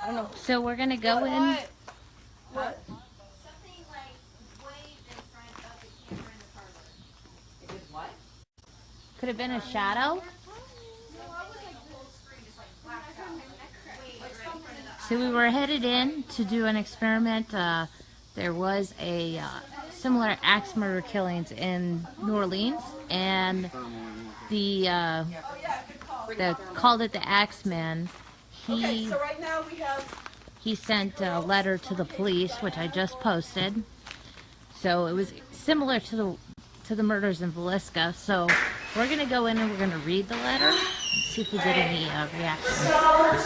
I don't know. So we're gonna go in. What? Something like waved in front of the camera in the parlor. It did what? Could have been a shadow. So we were headed in to do an experiment. There was a similar axe murder killings in New Orleans, and the called it the Axeman. Okay, so right now we have. He sent a letter to the police, which I just posted. So it was similar to the murders in Villisca. So we're gonna go in and we're gonna read the letter and see if we get any reaction. So,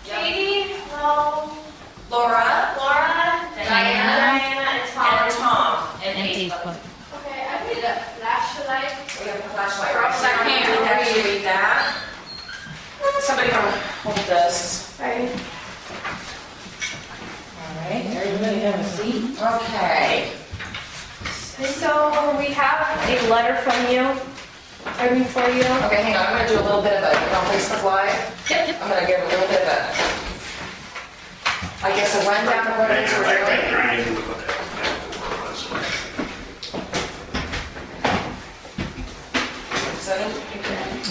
Katie, no, Laura, Diana, and Tom, and Facebook. Okay, I need a flashlight. We have a flashlight. I can't actually read that. Somebody come hold this. Right. Alright, everybody have a seat. Okay. So we have a letter from you. I mean for you. Okay, hang on. I'm going to do a little bit of a, on Facebook Live. Yep. I'm going to give a little bit of a, I guess, a rundown of what it is we're doing.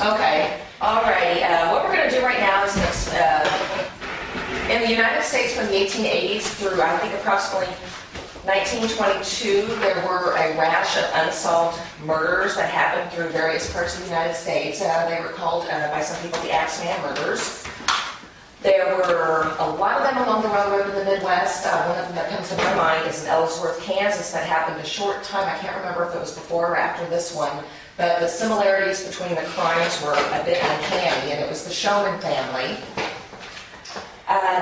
Okay, alrighty. What we're going to do right now is this. In the United States from the 1880s through, I think, approximately 1922, there were a rash of unsolved murders that happened through various parts of the United States. They were called by some people the Axeman murders. There were a lot of them along the railroad in the Midwest. One of them that comes to my mind is in Ellsworth, Kansas, that happened a short time. I can't remember if it was before or after this one, but the similarities between the crimes were a bit uncanny, and it was the Showman family.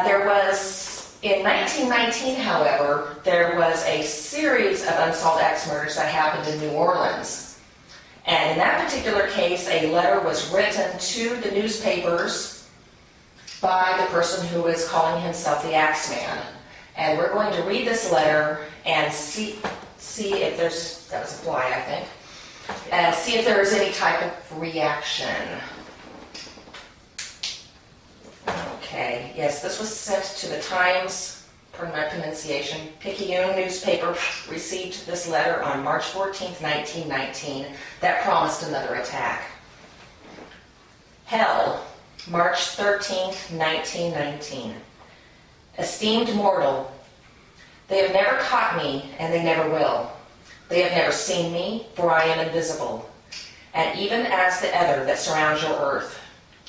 There was, in 1919, however, there was a series of unsolved axe murders that happened in New Orleans. And in that particular case, a letter was written to the newspapers by the person who is calling himself the Axeman. And we're going to read this letter and see if there's, that was a fly, I think, and see if there is any type of reaction. Okay, yes, this was sent to the Times, pardon my pronunciation, Picayune newspaper received this letter on March 14th, 1919, that promised another attack. Hell, March 13th, 1919. Esteemed mortal, they have never caught me, and they never will. They have never seen me, for I am invisible, and even as the ether that surrounds your earth.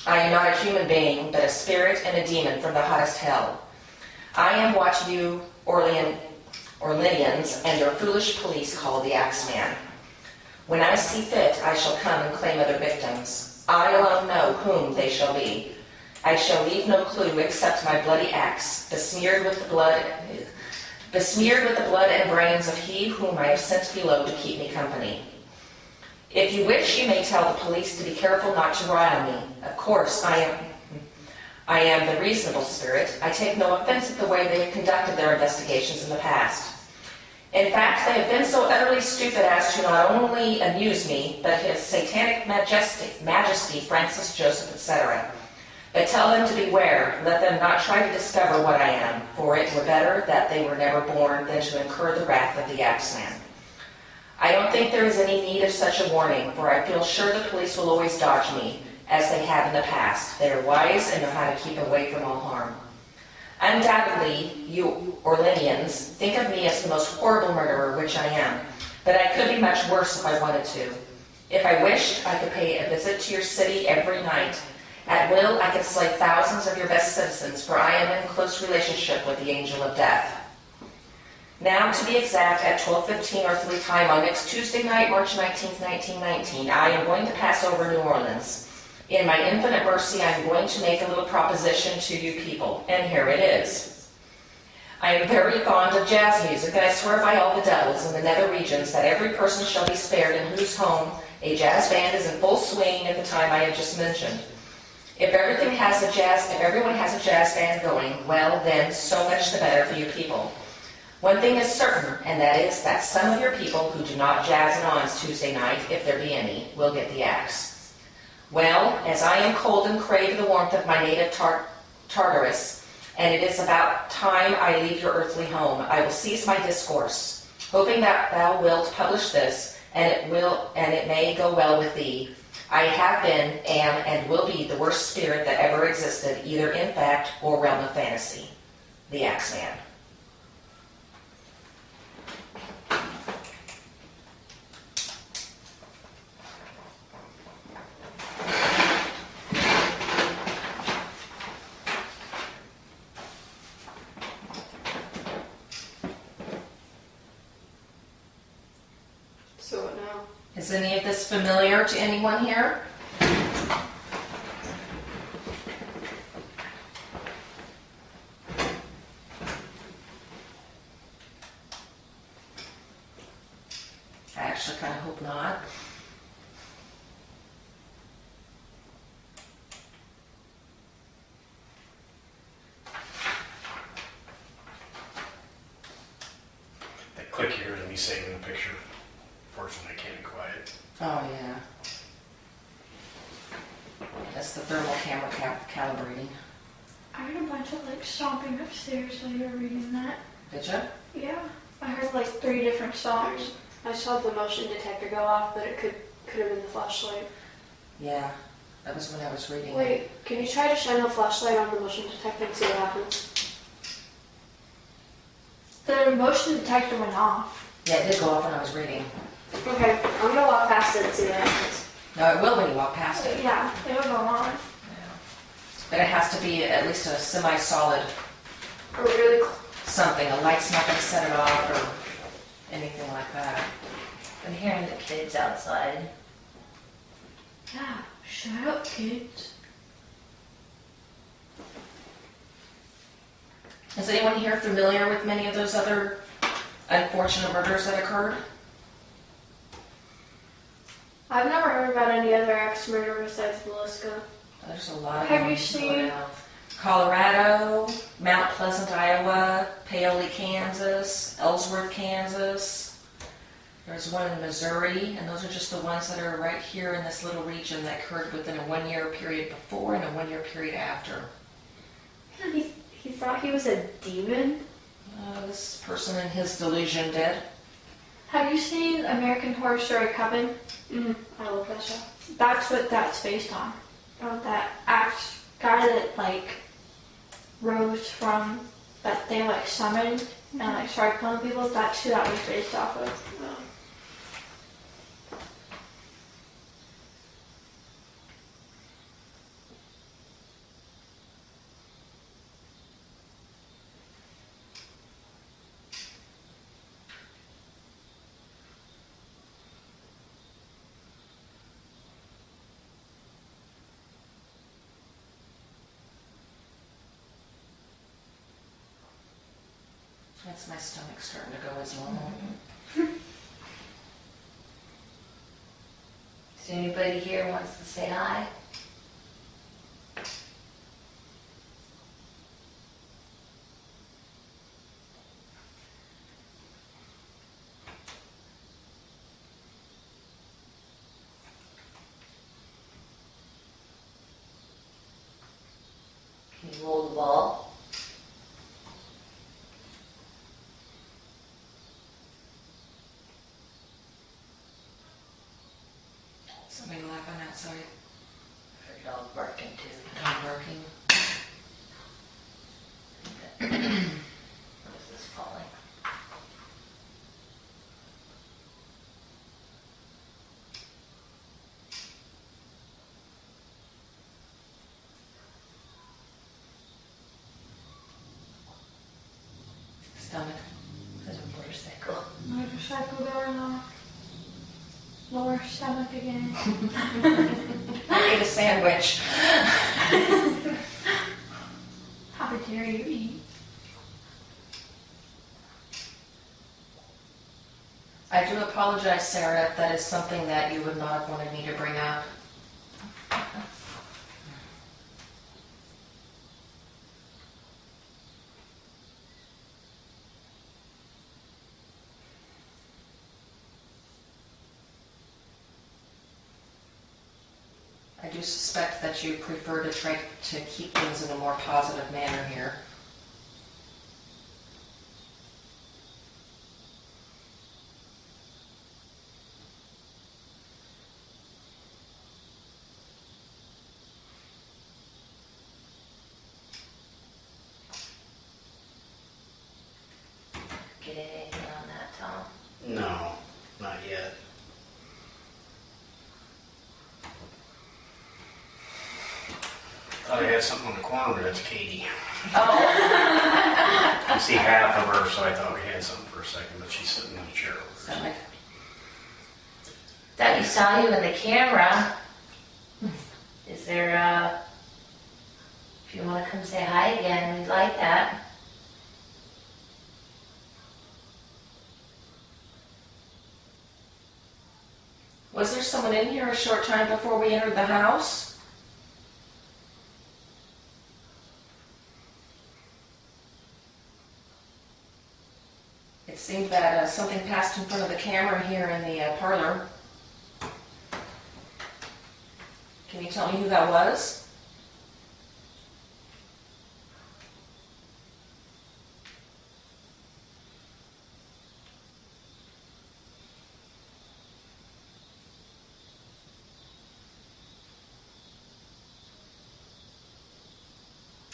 I am not a human being, but a spirit and a demon from the hottest hell. I am what you Orleanians and your foolish police call the Axeman. When I see fit, I shall come and claim other victims. I alone know whom they shall be. I shall leave no clue except my bloody axe, besmeared with the blood and brains of he whom I have sent below to keep me company. If you wish, you may tell the police to be careful not to rile me. Of course, I am the reasonable spirit. I take no offense at the way they have conducted their investigations in the past. In fact, they have been so utterly stupid as to not only amuse me, but his satanic majesty, Francis Joseph, etc. But tell them to beware. Let them not try to discover what I am, for it were better that they were never born than to incur the wrath of the Axeman. I don't think there is any need of such a warning, for I feel sure the police will always dodge me, as they have in the past. They are wise and know how to keep away from all harm. Undoubtedly, you Orleanians think of me as the most horrible murderer, which I am, but I could be much worse if I wanted to. If I wished, I could pay a visit to your city every night. At will, I could slay thousands of your best citizens, for I am in close relationship with the angel of death. Now, to be exact, at 12:15 earthly time on next Tuesday night, March 19th, 1919, I am going to pass over New Orleans. In my infinite mercy, I am going to make a little proposition to you people, and here it is. I am very fond of jazz music, and I swear by all the devils in the nether regions that every person shall be spared in whose home a jazz band is in full swing at the time I have just mentioned. If everyone has a jazz band going, well then, so much the better for you people. One thing is certain, and that is that some of your people who do not jazz and ons Tuesday night, if there be any, will get the axe. Well, as I am cold and crave the warmth of my native Tartarus, and it is about time I leave your earthly home. I will cease my discourse, hoping that thou wilt publish this, and it may go well with thee. I have been, am, and will be the worst spirit that ever existed, either in fact or realm of fantasy. The Axeman. So what now? Is any of this familiar to anyone here? I actually kind of hope not. That click here is me saving the picture. Fortunately, I can't be quiet. Oh, yeah. That's the thermal camera calibrating. I heard a bunch of like stomping upstairs while you were reading that. Did you? Yeah. I heard like 3 different stomps. I saw the motion detector go off, but it could have been the flashlight. Yeah. That was when I was reading it. Wait, can you try to shine the flashlight on the motion detector and see what happens? The motion detector went off. Yeah, it did go off when I was reading. Okay, I'm gonna walk past it and see what happens. No, it will when you walk past it. Yeah, it'll go on. Yeah. But it has to be at least a semi-solid Or really close. something. A light's not going to set it off or anything like that. I'm hearing the kids outside. Yeah, shut up, kids. Is anyone here familiar with many of those other unfortunate murders that occurred? I've never heard about any other axe murder besides Villisca. There's a lot of Have them you going seen- around. Colorado, Mount Pleasant, Iowa, Paoli, Kansas, Ellsworth, Kansas. There's one in Missouri, and those are just the ones that are right here in this little region that occurred within a 1-year period before and a 1-year period after. He thought he was a demon? This person in his delusion did. Have you seen American Horror Story Coven? I love that show. That's what that's based on. That axe guy that like rose from that they like summoned and like started killing people. That's who that was based off of. That's my stomach starting to go as normal. Is anybody here wants to say hi? Can you roll the ball? Somebody laughing outside. Her dog barking too. Dog barking. What is this falling? Stomach. There's a motorcycle. Motorcycle going off. Lower stomach again. I ate a sandwich. How dare you eat? I do apologize, Sarah, if that is something that you would not have wanted me to bring up. I do suspect that you prefer to try to keep things in a more positive manner here. Thought I had something on the corner, but that's Katie. Oh, I see half of her, so I thought we had something for a second, but she's sitting in a chair over there. stomach. Debbie saw you in the camera. Is there, if you want to come say hi again, we'd like that. Was there someone in here a short time before we entered the house? It seemed that something passed in front of the camera here in the parlor. Can you tell me who that was?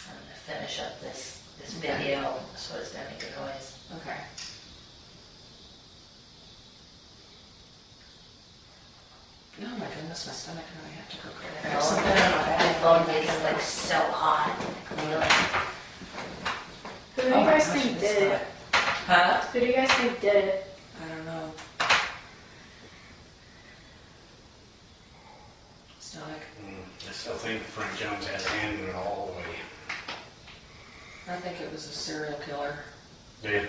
I'm going to finish up this video, so it's going to make a noise. Okay. Oh my goodness, my stomach really have to go get it. I have something in my My bag. phone makes it like so hot. I can feel it. Who do Oh you my guys gosh, think this did it? stomach. Huh? Who do you guys think did it? I don't know. Stomach. I still think Frank Jones had a hand in it all the way. I think it was a serial killer. Did.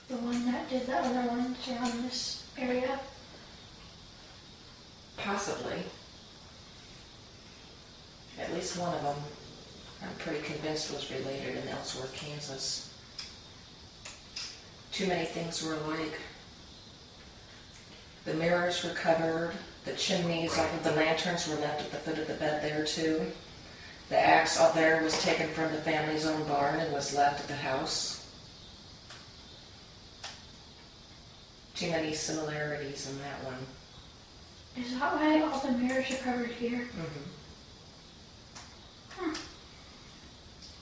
The one that did the other ones around this area? Possibly. At least one of them, I'm pretty convinced, was related in Ellsworth, Kansas. Too many things were alike. The mirrors were covered, the chimneys off of the lanterns were left at the foot of the bed there too. The axe out there was taken from the family's own barn and was left at the house. Too many similarities in that one. Is that why all the mirrors are covered here?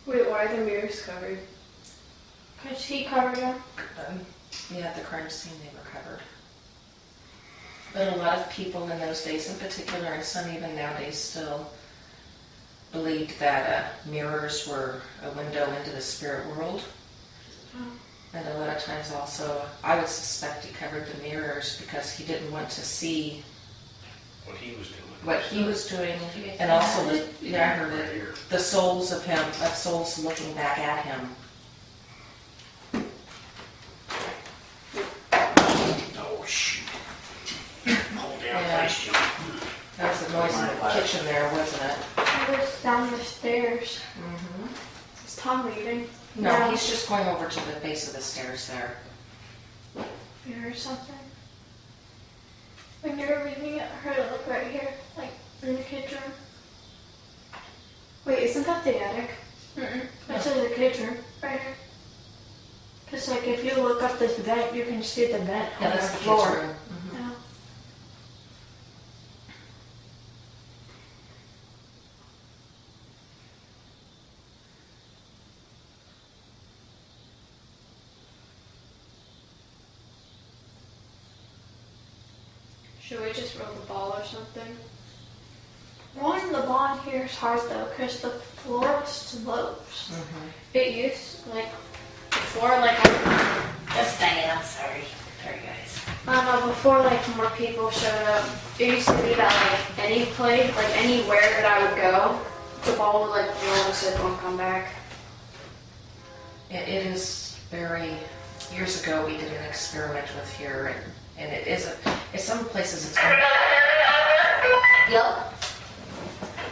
Wait, why are the mirrors covered? Because he covered them. Yeah, at the crime scene they were covered. But a lot of people in those days in particular, and some even nowadays still, believed that mirrors were a window into the spirit world. And a lot of times also, I would suspect he covered the mirrors because he didn't want to see What he was doing. what he was doing, and also, I heard Right it, here. the souls of him, of souls looking back at him. Oh, shoot. Hold down, Yeah. place, Jim. That was the noise in the kitchen there, wasn't it? It was down the stairs. Is Tom leaving? No, he's just going over to the base of the stairs there. Mirror or something. When you were reading it, I heard it look right here, like in the kids' room. Wait, isn't that the attic? It says the kids' room, right here. Because like if you look up this vent, you can see the vent Yeah, on that's the the kids' floor. room. Yeah. Should we just roll the ball or something? Rolling the ball in here is hard though, because the floor slopes. It used like before, like Just saying, I'm sorry. Sorry, guys. I don't know, before like more people showed up, it used to be that like any play, like anywhere that I would go, the ball would like roll in a circle and come back. It is very, years ago we did an experiment with here, and it is, in some places it's... Yep.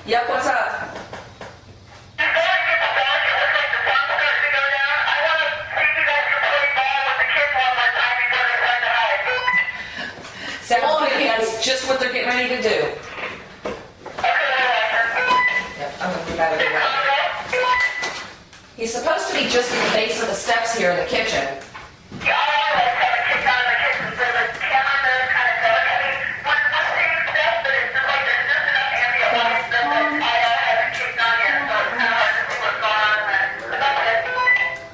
Yep, what's up? Sounds good, that's just what they're getting ready to do. Yep, I'm gonna be better than that. He's supposed to be just at the base of the steps here in the kitchen.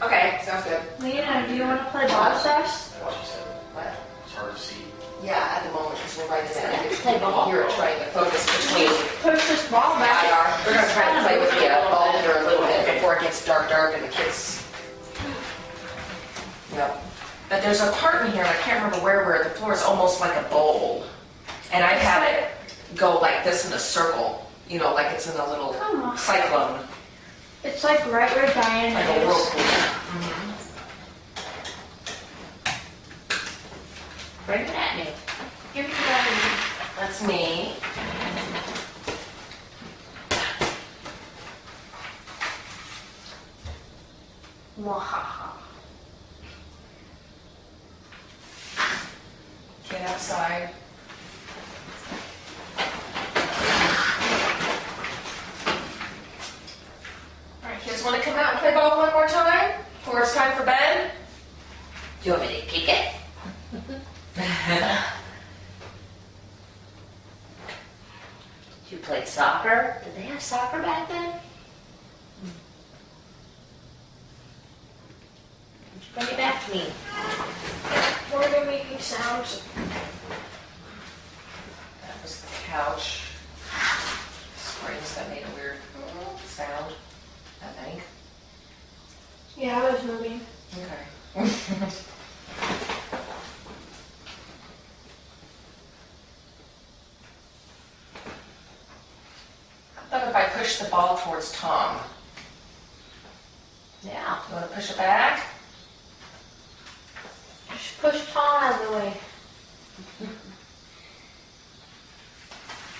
Okay, sounds good. Lena, do you want to play ball with us? That's what she said. What? play ball. You're trying to focus between. Push this ball I back. are. They're gonna try to play with the ball here a little bit before it gets dark and the kids. Yep. But there's a part in here, and I can't remember where the floor is almost like a bowl. And I've had it go like this in a circle, you know, like it's in a little Oh. cyclone, It's like right where Diane like a is. whirlpool. Bring it at me. Give me that. That's me. Mwahaha. Get outside. All right, kids, want to come out and play ball one more time before it's time for bed? Do you want me to kick it? You played soccer? Did they have soccer back then? Would you bring it back to me? We're making sounds. That was the couch. Springs that made a weird sound, I think. Yeah, I was moving. Okay. How about if I push the ball towards Tom? Yeah. You want to push it back? Just push Tom out of the way.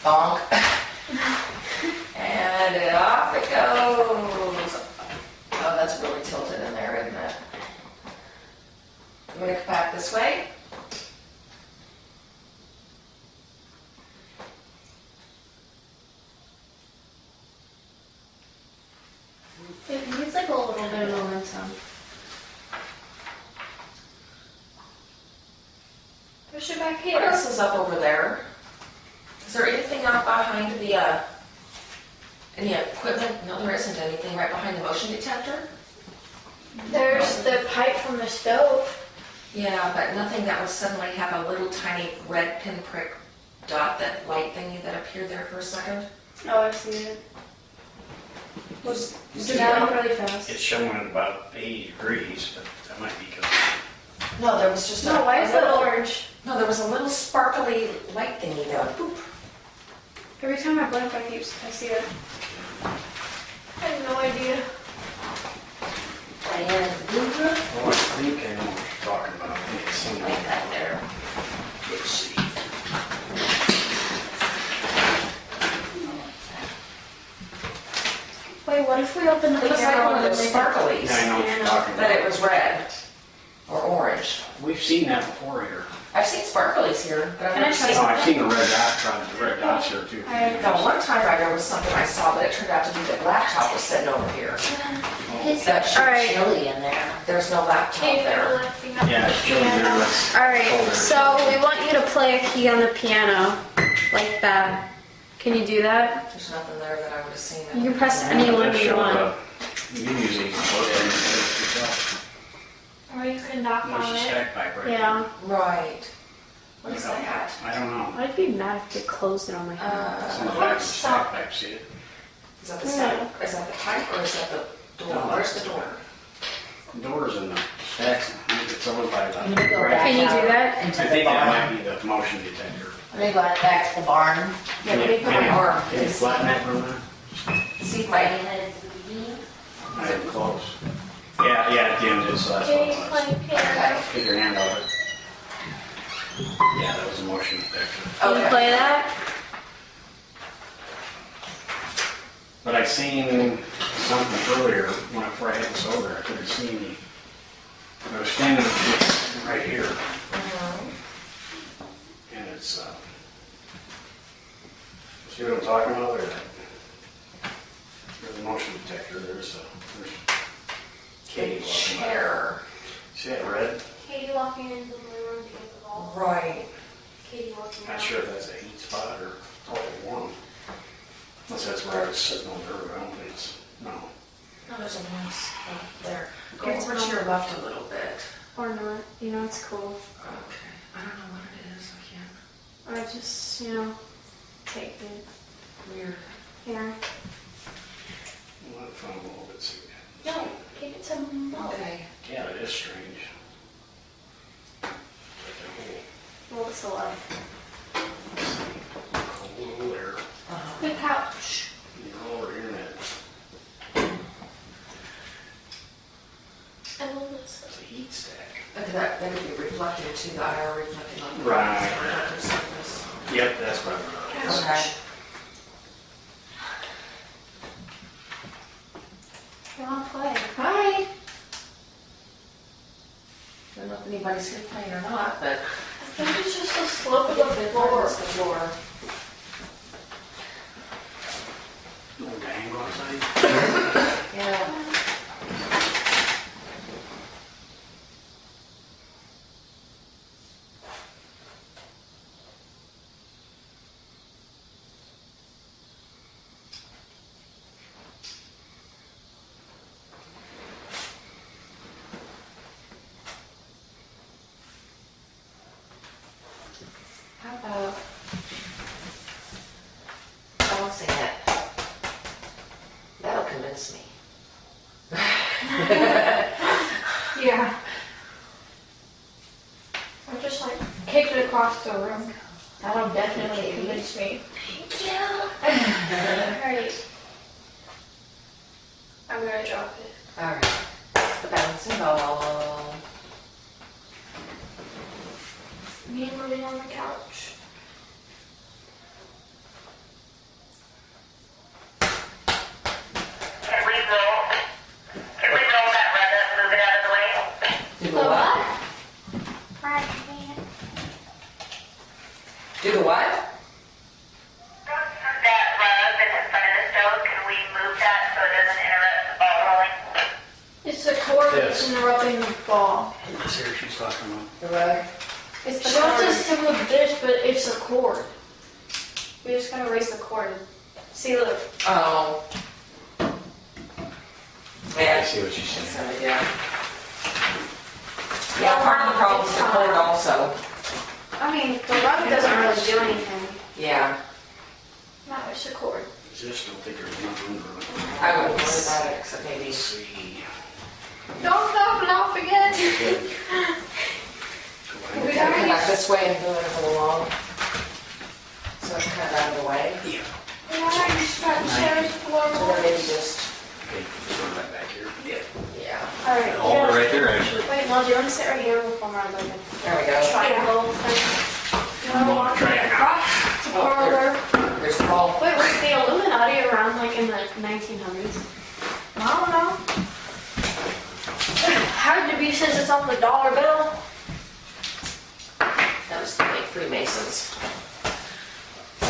Bonk. And off it goes. Oh, that's really tilted in there, isn't it? You want to come back this way? It needs like a little bit of momentum. Push it back What here. else is up over there? Is there anything out behind the, any equipment? No, there isn't anything right behind the motion detector. There's the pipe from the stove. Yeah, but nothing that would suddenly have a little tiny red pinprick dot, that light thingy that appeared there for a second. Oh, I see it. Was It's down really fast. It's showing at about 80 degrees, but that might be because No, there was just No, why is a it little, orange? no, there was a little sparkly light thingy that would boop. Every time I blink, I see it. I have no idea. Diana, the blue roof? oh, I think I know what you're talking about. I think it's something Like that there. Let's see. Wait, what if we open the It looks like piano one of and those then sparklies, Yeah, I know what you're talking that about. it was red or orange. We've seen that before here. I've seen sparklies here, but I've Can I never try seen Oh, I've seen the red dots here too. Now, one time there was something I saw, but it turned out to be the laptop was sitting over here. It's That so Alright. chilly in there. There's no laptop Okay, there. lifting up Yeah, the it's chilly there. piano. Let's Alright, hold it. so we want you to play a key on the piano. Like that. Can you do that? There's nothing there that I would have seen. You can press any one That you showed want. up. You usually put it in yourself. Or you can knock There's on a it. stack pipe right Yeah. Right. What there. is that? I don't know. I'd be mad if they closed it on my hand. It's in the back of the stack pipe, see it? Is that the side? Is that the pipe or is that the door? No, Where's that's the door? The door's in the stacks. I think it's over by the. I'm gonna go right. back Can you out do that? into I the think that barn. might be the motion detector. I'm gonna go back to the barn. Yeah, let me put my arm. Can you flatten that for a minute? See if my, I didn't close. Yeah, it dimmed it, so that's Okay, what it was. playing piano. Get your hand out of it. Yeah, that was a motion detector. Can you okay. play that? But I seen something earlier when I had this over, I couldn't see any. I was standing right here, Mhm. and it's, see what I'm talking about there? There's a motion detector, there's Katie The walking by. chair. See that red? Katie walking into the blue room to get the ball. Right. Katie walking Not sure if that's a heat spot or totally warm. Unless that's where I was sitting on there, I don't think it's, no. No, there's a mouse there. Go over to your left a little bit. Or not. You know, it's cool. Okay. I don't know what it is. I can't. I just, take it Weird. here. Well, that phone a little bit, see. No, give it to Mom. Okay. Yeah, it is strange. Like Well, it's a lot. a whole little air. The couch. You're all over internet. I love this. It's a heat stack. Look at that, that could be reflected to the IR reflecting on the Right. surface. Yep, that's what I'm running. Okay. You want to play? Hi. I don't know if anybody's here playing or not, but I think it's just the slope of the it's floor. the floor. Little gang outside. Yeah. How about bouncing it? That'll convince me. Yeah. Or just like kick it across the room. That'll definitely convince me. Thank you. Alright. I'm gonna drop it. All right, that's the bouncing ball. Me moving on the couch. Can we roll that rug up, move it out of the way? Do the what? Alright, man. Do the what? That rug that's in front of the stove, can we move that so it doesn't interrupt the ball rolling? It's the cord that's Yes. interrupting the ball. This here she's talking about. The rug? It's She the wants cord. us to move this, but it's a cord. We just gotta raise the cord. See, look. Oh. I Yeah. see what she's saying. So, yeah. Yeah, part of the problem is the cord also. I mean, the rug doesn't really do anything. Yeah, No, it's a cord. Just don't think there's nothing under it. I wouldn't worry about it except maybe. Let's see. Don't knock it off again. Go We ahead. gotta come back this way and go it along. So it's kind of out of the way. Yeah. Yeah, you just got chairs, Or floorboards. maybe just, Okay, just run that back here. Yeah. yeah. Alright, Hold it yeah. right there, actually. Wait, Mel, do you want to sit right here before my like There we a go. triangle thing? You want to walk Try it. across the Oh, parlor. There's the ball. Wait, was the Illuminati around like in the 1900s? I don't know. How did it be since it's on the dollar bill? That was the late Freemasons.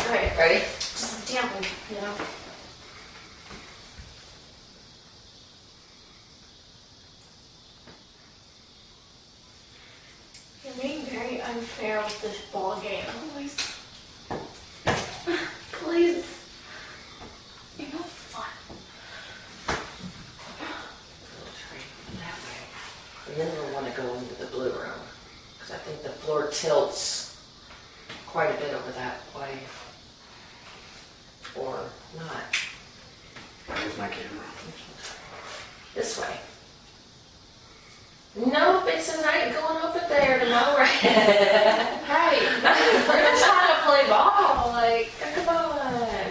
Alright, Ready? just dampen, you know. You're being very unfair with this ball game. Please. Please. You're no fun. We'll try that way. And then we'll want to go into the blue room. Because I think the floor tilts quite a bit over that way. Or not. Where's my camera? This way. Nope, it says I ain't going over there tomorrow. Hey, we're just trying to play ball. Like,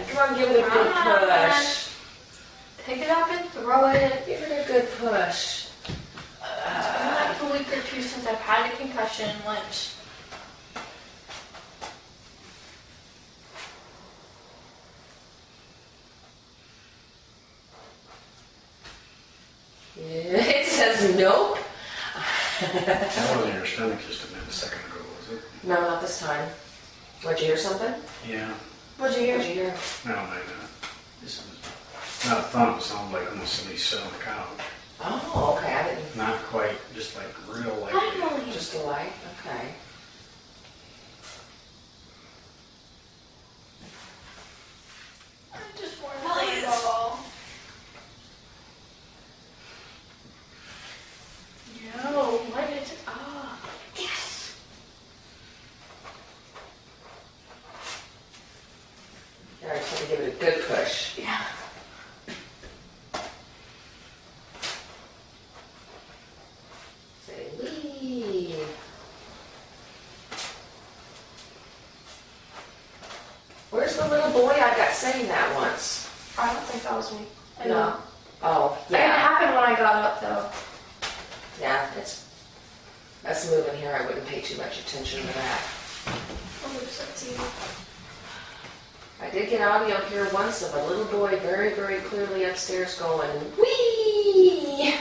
Come on, give it a good Come on. push. pick it up and throw it. Give it a good push. It's been like a week or two since I've had a concussion, which It says nope. That wasn't your stomach just a minute, a second ago, was it? No, not this time. Did you hear something? Yeah. what'd you What'd hear? you hear? No, maybe not. This is not a thump, it sounded like almost somebody sat on the couch. Oh, okay, I didn't. Not quite, just like real like. Finally. Just a light, okay. I just want to play ball. No, what is it? Ah, yes. saying that once. I don't think that was me. I No. know. Oh, It yeah. happened when I got up though. Yeah, it's, us moving here, I wouldn't pay too much attention to that. Oops, let's see. I did get audio here once of a little boy very, very clearly upstairs going, wee.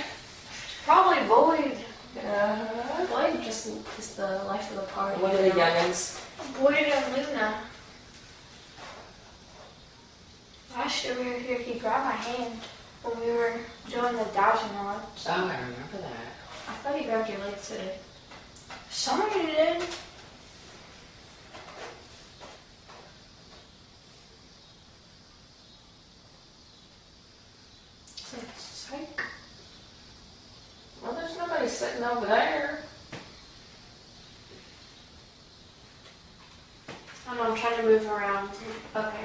Probably Boyd. Uh, Boyd just is the life of the party. One of the youngins. Boyd and Luna. Last year we were here, he grabbed my hand when we were doing the dowsing rods. Oh, I remember that. I thought he grabbed your legs today. Somebody did. Psych. Well, there's nobody sitting over there. I don't know, I'm trying to move around. Okay.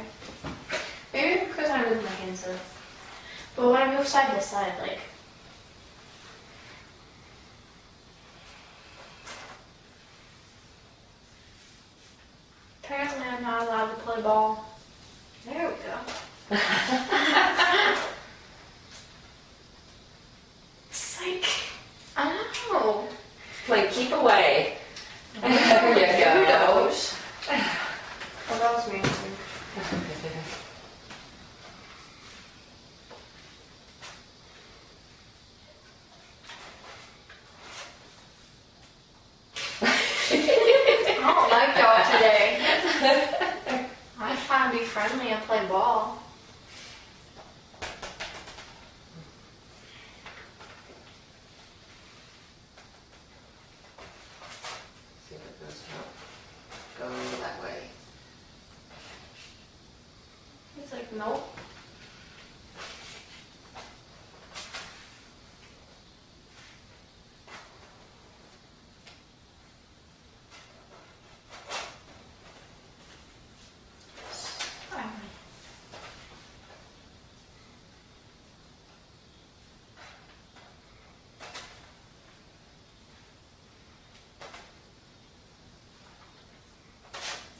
Maybe because I moved my hands up. But when I move side to side, like. Apparently I'm not allowed to play ball. There we go. Psych. I know. Like, keep away. There you go. Kudos. Oh, that was me. I think. I don't like y'all today. I'm trying to be friendly and play ball. See if it goes up. Go that way. He's like, nope.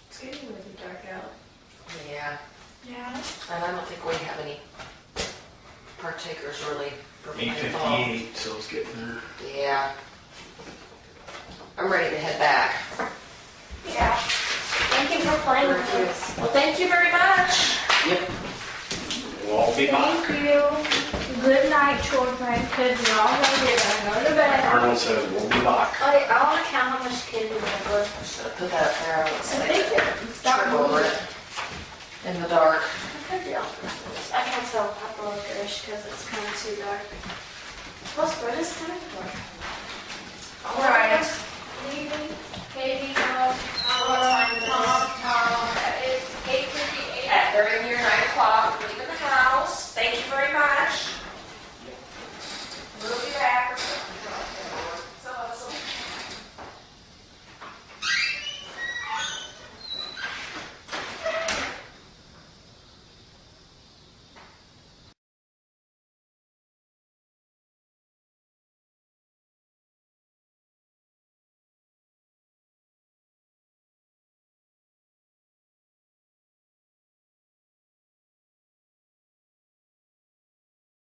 It's getting really dark out. Yeah. Yeah. And I don't think we have any partakers really for playing ball. 8:58, so it's getting there. Yeah. I'm ready to head back. Yeah. Thank you for playing with Thank you. us. Well, thank you very much. Yep. We'll all be back. Thank you. Good night, children. Kids are all ready to go to bed. Arnold says we'll be back. I want to count how much kids we have. Should have put that up there. I was I like, think that trip over it in the dark. I can't tell Papa Licorice because it's kind of too dark. Plus, what is time for?